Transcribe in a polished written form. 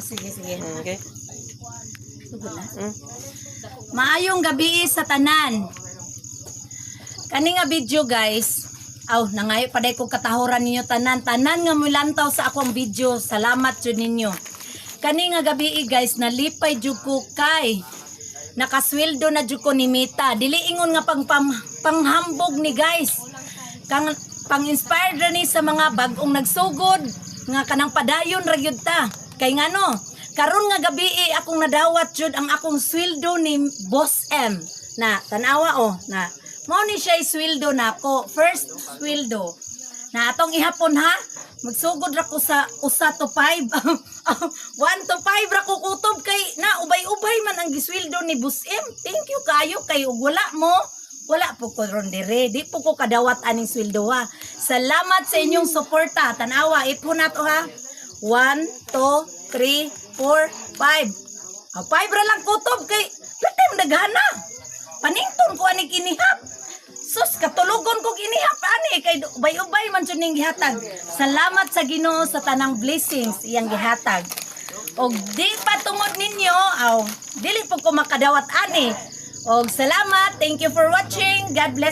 Sige, sige. Okay. Sugod na. Maayong gabi sa tanan. Kani nga video guys. Aw, nangayo pa day ko katahuran ninyo tanan. Tanan nga mulantaw sa akong video. Salamat jud ninyo. Kani nga gabi guys, nalipay jud ko kay nakasweldo na jud ko ni Mita. Dili ingon nga panghambog ni guys. Kang pang-inspired ra ni sa mga bagong nagsugod nga kanang padayon ra gyud ta. Kay ngano, karon nga gabi akong nadawat jud ang akong sweldo ni Boss M. Na tanawa na mao ni siya sweldo nako, first sweldo. Na atong ihapon ha, magsugod ra ko sa usa to 5. 1 to 5 ra ko kutob kay na ubay-ubay man ang gisweldo ni Boss M. Thank you kayo kay ug wala po ko ron dire. Di po ko kadawat aning sweldo ha. Salamat sa inyong suporta. Tanawa, ipon na to ha. 1, 2, 3, 4, 5. 5 ra lang kutob kay latim daghana. Panington ko ani kinihap. Sus, katulugon ko kinihap ani kay ubay-ubay man jud ning gihatag. Salamat sa Ginoo sa tanang blessings iyang gihatag. Og di pa tungod ninyo, dili po ko makadawat ani. Og salamat. Thank you for watching. God bless.